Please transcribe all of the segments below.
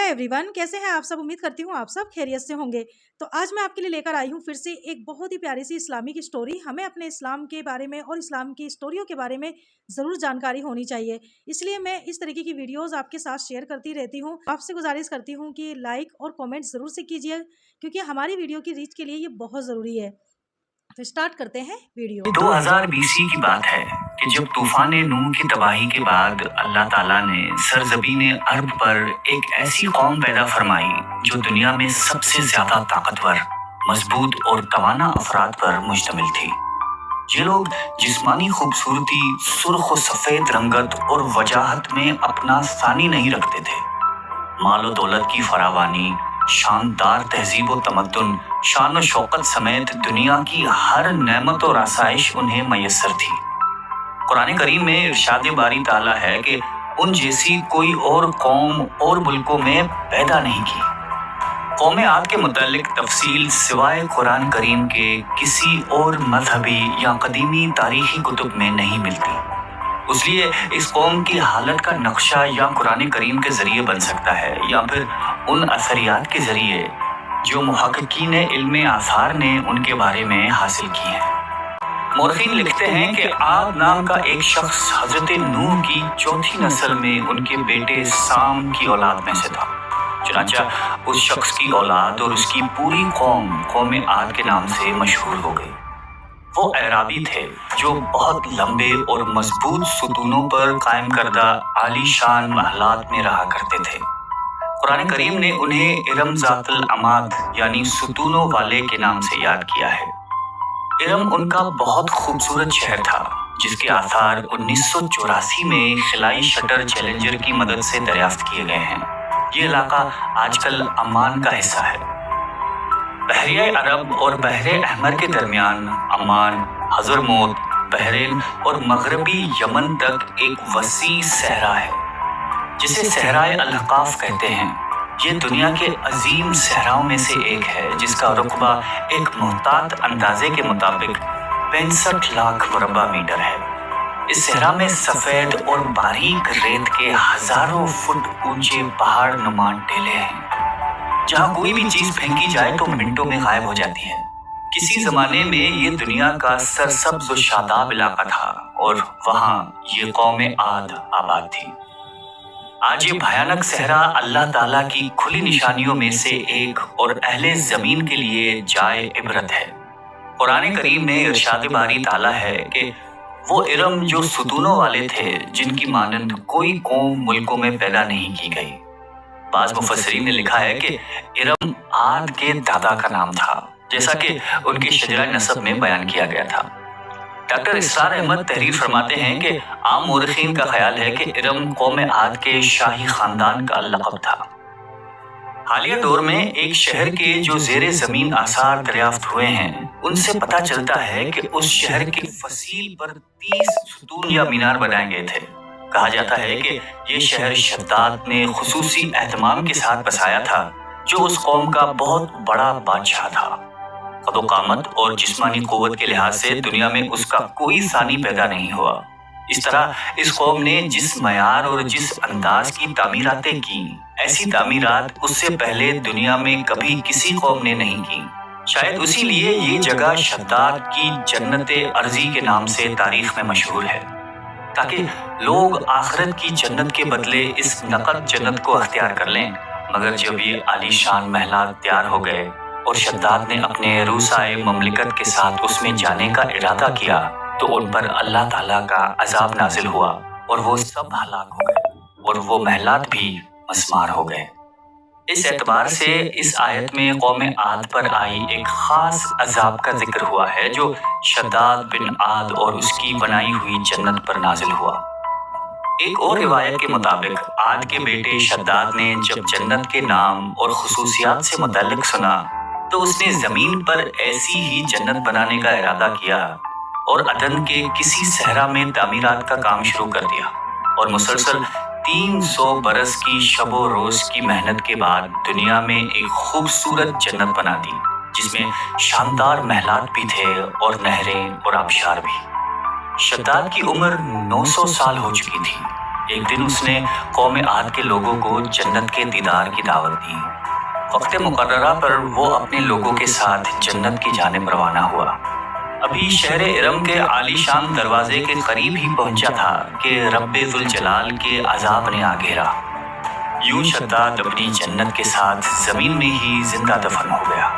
Everyone, कैसे हैं आप सब। उम्मीद करती हूँ आप सब खैरियत से होंगे। तो आज मैं आपके लिए लेकर आई हूँ फिर से एक बहुत ही प्यारी सी इस्लामिक स्टोरी। हमें अपने इस्लाम के बारे में और इस्लाम की स्टोरियों के बारे में ज़रूर जानकारी होनी चाहिए, इसलिए मैं इस तरीके की वीडियोस आपके साथ शेयर करती रहती हूँ। आपसे गुजारिश करती हूँ कि लाइक और कॉमेंट ज़रूर से कीजिए, क्योंकि हमारी वीडियो की रीच के लिए ये बहुत ज़रूरी है। तो स्टार्ट करते हैं वीडियो। 2020 की बात है कि जब तूफान नूह की तबाही के बाद अल्लाह ताला ने सरजमीन अरब पर एक ऐसी कौम पैदा फरमाई जो दुनिया में सबसे ज्यादा ताकतवर, मजबूत और तवाना अफराद पर मुश्तमिल थी। ये लोग जिस्मानी खूबसूरती, सुर्ख और सफेद रंगत और वजाहत में अपना सानी नहीं रखते थे। माल और दौलत की फरावानी, शानदार तहजीब और तमद्दुन, शान और शौकत समेत दुनिया की हर नेमत और आसाइश उन्हें मयस्सर थी। कुरान करीम में इरशाद बारी ताला है कि उन जैसी कोई और कौम और मुल्कों में पैदा नहीं की। कौम आद के मुतालिक तफसील सिवाय कुरान करीम के किसी और मजहबी या कदीमी तारीखी कुतुब में नहीं मिलती। इसलिए इस कौम की हालत का नक्शा या कुरान करीम के जरिए बन सकता है या फिर उन असरियात के जरिए जो मुहक्किकीन इल्म आसार ने उनके बारे में हासिल की हैं। मौरखीन लिखते हैं कि आद नाम का एक शख्स हजरत नूह की चौथी नस्ल में उनके बेटे साम की औलाद में से था। चुनांचा उस शख्स की औलाद और उसकी पूरी कौम आद के नाम से मशहूर हो गई। वो अराबी थे जो बहुत लंबे और मजबूत सुतूनों पर कायम करदा आलीशान महलात में रहा करते थे। कुरान करीम ने उन्हें इरम ज़ातुल अमाद यानी सुतूनों वाले के नाम से याद किया है। इरम उनका बहुत खूबसूरत शहर था जिसके आसार 1984 में खिलाई शटर चैलेंजर की मदद से दरियाफ्त किए गए हैं। ये इलाका आजकल अमान का हिस्सा है। बहरिया अरब और बहरे अहमर के दरमियान अमान, हजरमौत, बहरीन और मगरबी यमन तक एक वसी सहरा है जिसे सहराए अल-हक़ाफ़ कहते हैं। ये दुनिया के अजीम सहराओं में से एक है जिसका रुक़बा एक मुहतात अंदाजे के मुताबिक 65 लाख मुरब्बा मीटर है। इस सहरा में सफ़ेद और बारीक रेत के हजारों फुट ऊंचे पहाड़ नुमा टेले हैं जहाँ कोई भी चीज फेंकी जाए तो मिनटों में गायब हो जाती है। किसी जमाने में ये दुनिया का सरसब्ज और शादाब इलाका था और वहाँ ये कौम आद आबाद थी। आज ये भयानक सहरा अल्लाह ताला की खुली निशानियों में से एक और अहले जमीन के लिए जाए इबरत है। कुरान करीम में इरशाद बारी ताला है कि वो इरम जो सुतूनों वाले थे जिनकी मानंद कोई कौम मुल्कों में पैदा नहीं की गई। बाज़ मुफस्सिरीन ने लिखा है कि इरम आद के दादा का नाम था, जैसा कि उनकी शजरा नसब में बयान किया गया था। डॉक्टर इसरार अहमद तहरीर फरमाते हैं कि आम मौरखीन का ख्याल है कि इरम कौम आद के शाही खानदान का लक़ब था। हालिया दौर में एक शहर के जो ज़ेरे ज़मीन आसार दरियाफ्त हुए हैं उनसे पता चलता है कि उस शहर के फसील पर 30 सुतून या मीनार बनाए गए थे। कहा जाता है कि ये शहर शद्दाद ने खुसूसी एहतमाम के साथ बसाया था जो उस कौम का बहुत बड़ा बादशाह था। क़द-ओ-क़ामत और जिस्मानी क़ुव्वत के लिहाज से दुनिया में उसका कोई सानी पैदा नहीं हुआ। इस तरह इस कौम ने जिस मयार और जिस अंदाज की तामीरातें की, ऐसी तामीरात उससे पहले दुनिया में कभी किसी कौम ने नहीं की। शायद उसी लिए ये जगह शद्दाद की जन्नत अर्जी के नाम से तारीख में मशहूर है, ताकि लोग आखिरत की जन्नत के बदले इस नकद जन्नत को अख्तियार कर लें। मगर जब ये आलीशान महलात तैयार हो गए और शद्दाद ने अपने रूसाए ममलिकत के साथ उसमें जाने का इरादा किया तो उन पर अल्लाह ताला का अजाब नाजिल हुआ और वो सब हलाक हो गए और वो महलात भी मस्मार हो गए। इस एतबार से इस आयत में कौम आद पर आई एक खास अजाब का जिक्र हुआ है जो शद्दाद बिन आद और उसकी बनाई हुई जन्नत पर नाजिल हुआ। एक और रिवायत के मुताबिक आद के बेटे शद्दाद ने जब जन्नत के नाम और खुसूसियात से मुतल्लिक सुना तो उसने जमीन पर ऐसी ही जन्नत बनाने का इरादा किया और अदन के किसी सहरा में तामीरात का काम शुरू कर दिया और मुसलसल 300 बरस की शबो रोज की मेहनत के बाद दुनिया में एक खूबसूरत जन्नत बना दी जिसमें शानदार महलात भी थे और नहरें और आबशार भी। शद्दाद की उम्र 900 साल हो चुकी थी। ایک دن اس نے قوم عاد کے لوگوں کو جنت کے دیدار کی دعوت دی۔ وقت مقررہ پر وہ اپنے لوگوں کے ساتھ جنت کی جانب روانہ ہوا۔ ابھی شہر ارم کے عالی شان دروازے کے قریب ہی پہنچا تھا کہ رب ذوالجلال کے عذاب نے آ گھیرا۔ یوں شداد اپنی جنت کے ساتھ زمین میں ہی زندہ دفن ہو گیا۔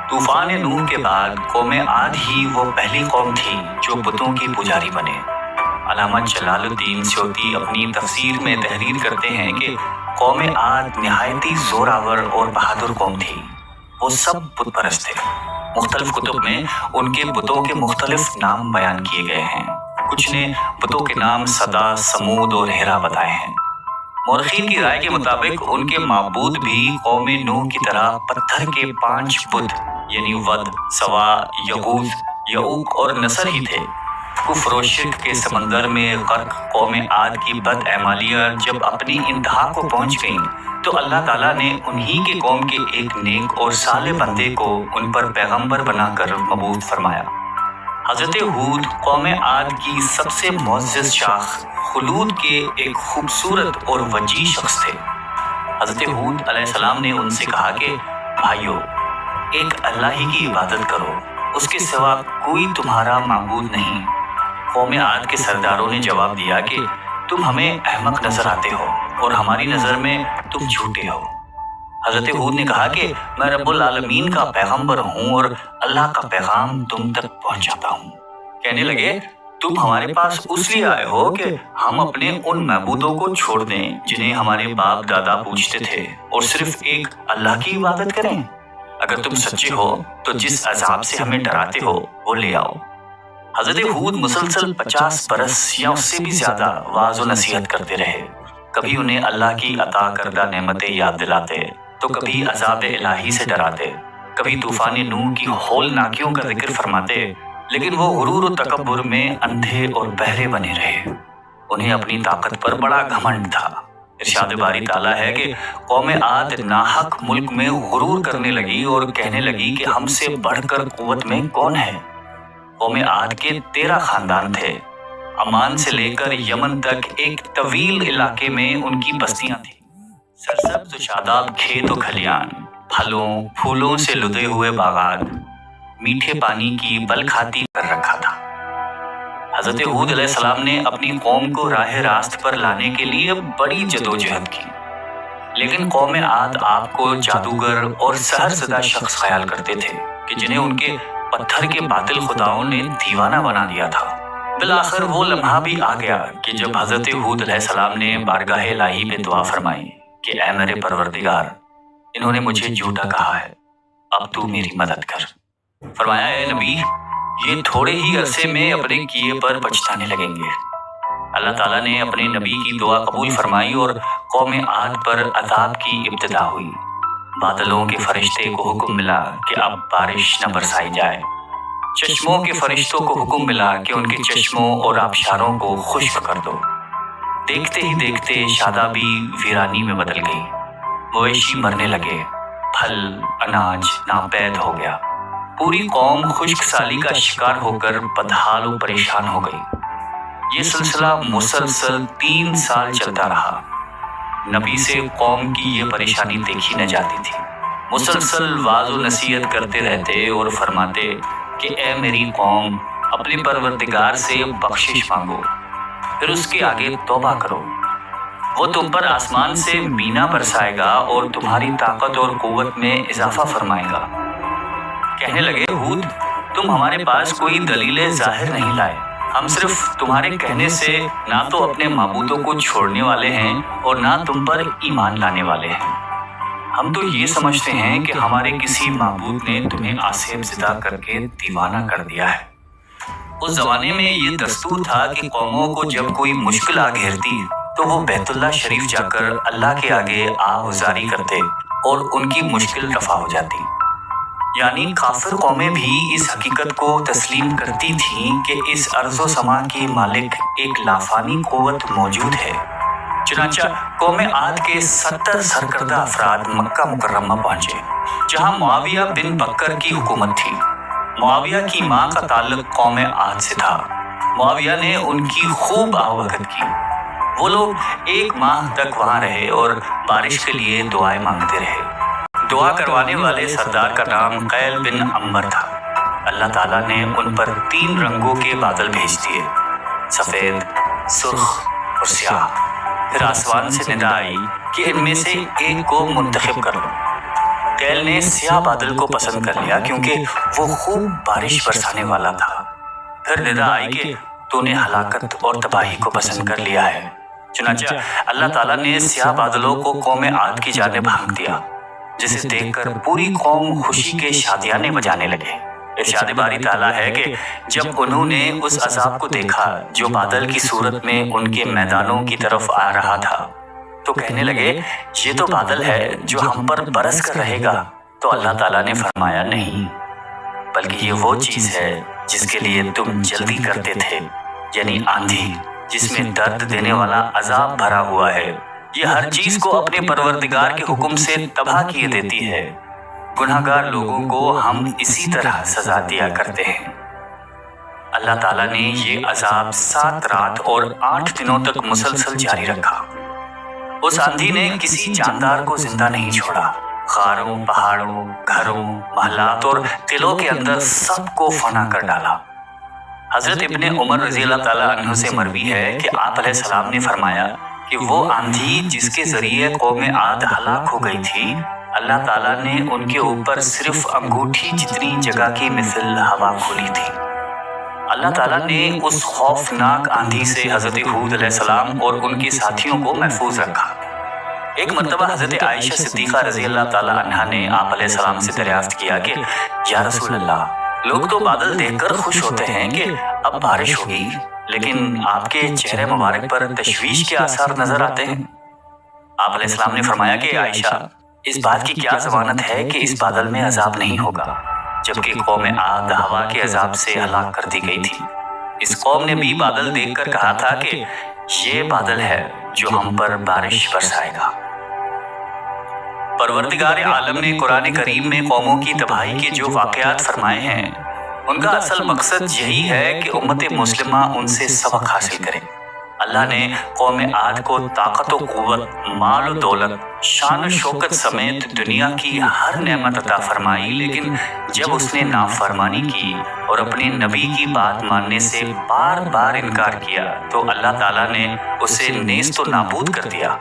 طوفان نوح کے بعد قوم عاد ہی وہ پہلی قوم تھی جو بتوں کی پجاری بنے۔ علامہ جلال الدین سیوطی اپنی تفسیر میں تحریر کرتے ہیں کہ قوم عاد نہایتی زوراور اور بہادر قوم تھی۔ وہ سب بت پرست تھے۔ مختلف کتب میں ان کے بتوں کے مختلف نام بیان کیے گئے ہیں۔ کچھ نے بتوں کے نام صدا، سمود اور ہیرا بتائے ہیں۔ مورخین کی رائے کے مطابق ان کے معبود بھی قوم نوح کی طرح پتھر کے 5 بت یعنی ود، سوا، یغوث، یعوق اور نصر ہی تھے۔ کفر و شرک کے سمندر میں غرق قوم عاد کی بد اعمالیاں جب اپنی انتہا کو پہنچ گئیں تو اللہ تعالیٰ نے انہی کے قوم کے ایک نیک اور صالح بندے کو ان پر پیغمبر بنا کر مبعوث فرمایا۔ حضرت ہود قوم عاد کی سب سے معزز شاخ خلود کے ایک خوبصورت اور وجیح شخص تھے۔ حضرت ہود علیہ السلام نے ان سے کہا کہ بھائیو، ایک اللہ ہی کی عبادت کرو، اس کے سوا کوئی تمہارا معبود نہیں۔ قوم عاد کے سرداروں نے جواب دیا کہ تم ہمیں احمق نظر آتے ہو اور ہماری نظر میں تم جھوٹے ہو۔ حضرت ہود نے کہا کہ میں رب العالمین کا پیغمبر ہوں اور اللہ کا پیغام تم تک پہنچاتا ہوں۔ کہنے لگے تم ہمارے پاس اس لیے آئے ہو کہ ہم اپنے ان معبودوں کو چھوڑ دیں جنہیں ہمارے باپ دادا پوجتے تھے اور صرف ایک اللہ کی عبادت کریں؟ اگر تم سچے ہو تو جس عذاب سے ہمیں ڈراتے ہو وہ لے آؤ۔ حضرت ہود مسلسل 50 برس یا اس سے بھی زیادہ واعظ و نصیحت کرتے رہے۔ کبھی انہیں اللہ کی عطا کردہ نعمتیں یاد دلاتے تو کبھی عذاب الہی سے ڈراتے، کبھی طوفان نوح کی ہولناکیوں کا ذکر فرماتے، لیکن وہ غرور و تکبر میں اندھے اور بہرے بنے رہے۔ انہیں اپنی طاقت پر بڑا گھمنڈ تھا۔ ارشاد باری تعالیٰ ہے کہ قوم عاد ناحق ملک میں غرور کرنے لگی اور کہنے لگی کہ ہم سے بڑھ کر قوت میں کون ہے۔ قوم عاد کے 13 خاندان تھے۔ عمان سے لے کر یمن تک ایک طویل علاقے میں ان کی بستیاں تھیں۔ سرسبز و شاداب کھیت و کھلیان، پھلوں پھولوں سے لدے ہوئے باغات، میٹھے پانی کی بل کھاتی کر رکھا تھا۔ حضرت ہود علیہ السلام نے اپنی قوم کو راہ راست پر لانے کے لیے بڑی جدوجہد کی، لیکن قوم عاد آپ کو جادوگر اور سحر زدہ شخص خیال کرتے تھے کہ جنہیں ان کے پتھر کے باطل خداؤں نے دیوانہ بنا دیا تھا۔ بالآخر وہ لمحہ بھی آ گیا کہ جب حضرت ہود علیہ السلام نے بارگاہ الہی میں دعا فرمائی کہ اے میرے پروردگار، انہوں نے مجھے جھوٹا کہا ہے، اب تو میری مدد کر۔ فرمایا اے نبی، یہ تھوڑے ہی عرصے میں اپنے کیے پر پچھتانے لگیں گے۔ اللہ تعالیٰ نے اپنے نبی کی دعا قبول فرمائی اور قوم عاد پر عذاب کی ابتدا ہوئی۔ بادلوں کے فرشتے کو حکم ملا کہ اب بارش نہ برسائی جائے۔ چشموں کے فرشتوں کو حکم ملا کہ ان کے چشموں اور آبشاروں کو خشک کر دو۔ دیکھتے ہی دیکھتے شادابی ویرانی میں بدل گئی، مویشی مرنے لگے، پھل اناج ناپید ہو گیا۔ پوری قوم خشک سالی کا شکار ہو کر بدحال و پریشان ہو گئی۔ یہ سلسلہ مسلسل 3 سال چلتا رہا۔ نبی سے قوم کی یہ پریشانی دیکھی نہ جاتی تھی۔ مسلسل واعظ و نصیحت کرتے رہتے اور فرماتے کہ اے میری قوم، اپنے پروردگار سے بخشش مانگو، پھر اس کے آگے توبہ کرو، وہ تم پر آسمان سے مینا برسائے گا اور تمہاری طاقت اور قوت میں اضافہ فرمائے گا۔ کہنے لگے ہود، تم ہمارے پاس کوئی دلیل ظاہر نہیں لائے، ہم صرف تمہارے کہنے سے نہ تو اپنے معبودوں کو چھوڑنے والے ہیں اور نہ تم پر ایمان لانے والے ہیں۔ ہم تو یہ سمجھتے ہیں کہ ہمارے کسی معبود نے تمہیں آصف زدہ کر کے دیوانہ کر دیا ہے۔ اس زمانے میں یہ دستور تھا کہ قوموں کو جب کوئی مشکل آ گھیرتی تو وہ بیت اللہ شریف جا کر اللہ کے آگے آہذاری کرتے اور ان کی مشکل رفع ہو جاتی۔ یعنی کافر قومیں بھی اس حقیقت کو تسلیم کرتی تھیں کہ اس ارض و سما کی مالک ایک لافانی قوت موجود ہے۔ چنانچہ قوم عاد کے 70 سرکردہ افراد مکہ مکرمہ پہنچے، جہاں معاویہ بن بکر کی حکومت تھی۔ معاویہ کی ماں کا تعلق قوم عاد سے تھا۔ मुआविया ने उनकी खूब आवभगत की। वो लोग 1 माह तक वहां रहे और बारिश के लिए दुआएं मांगते रहे। दुआ करवाने वाले सरदार का नाम कैल बिन अम्बर था। अल्लाह ताला ने उन पर 3 रंगों के बादल भेज दिए, सफेद, सुर्ख और स्याह। फिर आसमान से निदा आई कि इनमें से एक को मुंतखब कर लो। कैल ने स्याह बादल को पसंद कर लिया क्योंकि वो खूब बारिश बरसाने वाला था। फिर निदा आई कि तूने हलाकत और तबाही को पसंद कर लिया है। चुनांचे अल्लाह ताला ने स्याह बादलों को कौम आद की जानिब हाँक दिया, जिसे देखकर पूरी कौम खुशी के शादियाने बजाने लगे। इरशाद बारी ताला है कि जब उन्होंने उस अजाब को देखा जो बादल की सूरत में उनके मैदानों की तरफ आ रहा था, तो कहने लगे ये तो बादल है जो हम पर बरस कर रहेगा। तो अल्लाह ताला ने फरमाया नहीं, बल्कि ये वो चीज है जिसके लिए तुम जल्दी करते थे, यानी आंधी जिसमें दर्द देने वाला अजाब भरा हुआ है। ये हर चीज को अपने परवरदिगार के हुक्म से तबाह किए देती है। गुनाहगार लोगों को हम इसी तरह सजा दिया करते हैं। अल्लाह ताला ने ये अजाब 7 रात और 8 दिनों तक मुसलसल जारी रखा। उस आंधी ने किसी जानदार को जिंदा नहीं छोड़ा। खारों, पहाड़ों, घरों, महलात और किलों के अंदर सबको फना कर डाला। हजरत इब्ने उमर रज़ी अल्लाह ताला अन्हु से मरवी है कि आप अलैहिस्सलाम ने फरमाया कि वो आंधी जिसके जरिए कौम आद हलाक हो गई थी, अल्लाह ताला ने उनके ऊपर सिर्फ अंगूठी जितनी जगह की मिसल हवा खोली थी। अल्लाह ताला ने उस खौफनाक आंधी से हजरत हूद अलैहिस्सलाम और उनके साथियों को महफूज रखा। एक मर्तबा हजरत आयशा सिद्दीक़ा रज़ी अल्लाह ताला अन्हा ने आप अलैहिस्सलाम से दरियाफ्त किया कि या रसूल अल्लाह, लोग तो बादल देखकर खुश होते हैं कि अब बारिश होगी, लेकिन आपके चेहरे मुबारक पर तशवीश के आसार नजर आते हैं। आप अलैहिस्सलाम ने फरमाया कि आयशा, इस बात की क्या जमानत है कि इस बादल में अजाब नहीं होगा, जबकि कौम आद हवा के अजाब से हलाक कर दी गई थी। इस कौम ने भी बादल देखकर कहा था कि ये बादल है जो हम पर बारिश बरसाएगा। परवरदिगार आलम ने कुरान करीम में कौमों की तबाही के जो वाक़यात फरमाए हैं, उनका असल मकसद यही है कि उम्मत मुस्लिमा उनसे सबक हासिल करे। अल्लाह ने कौम आद को ताकत व क़ुव्वत, माल व दौलत, शान व शौकत समेत दुनिया की हर नेमत अता फरमाई, लेकिन जब उसने नाफरमानी की और अपने नबी की बात मानने से बार बार इनकार किया, तो अल्लाह ताला ने उसे नेस्त व नाबूद कर दिया।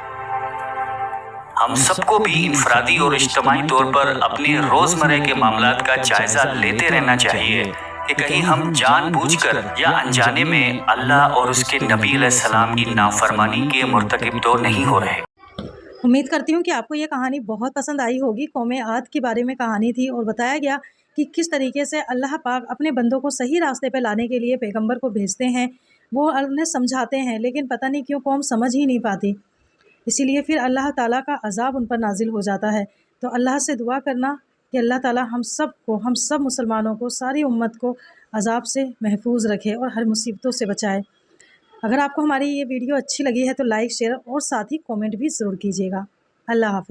हम सबको भी इनफरादी और इज्तिमाई तौर पर अपने रोजमर्रा के मामलात का जायजा लेते रहना चाहिए कि कहीं हम जानबूझकर या अनजाने में अल्लाह और उसके नबी अलैहिस्सलाम की नाफरमानी के मुर्तकिब तो नहीं हो रहे। उम्मीद करती हूँ कि आपको ये कहानी बहुत पसंद आई होगी। कौम आद के बारे में कहानी थी और बताया गया कि किस तरीके से अल्लाह पाक अपने बंदों को सही रास्ते पे लाने के लिए पैगंबर को भेजते हैं। वो उन्हें समझाते हैं, लेकिन पता नहीं क्यों कौम समझ ही नहीं पाती, इसीलिए फिर अल्लाह ताला का अज़ाब उन पर नाजिल हो जाता है। तो अल्लाह से दुआ करना कि अल्लाह ताला हम सब मुसलमानों को, सारी उम्मत को अज़ाब से महफूज रखे और हर मुसीबतों से बचाए। अगर आपको हमारी ये वीडियो अच्छी लगी है तो लाइक, शेयर और साथ ही कमेंट भी ज़रूर कीजिएगा। अल्लाह हाफ़िज़।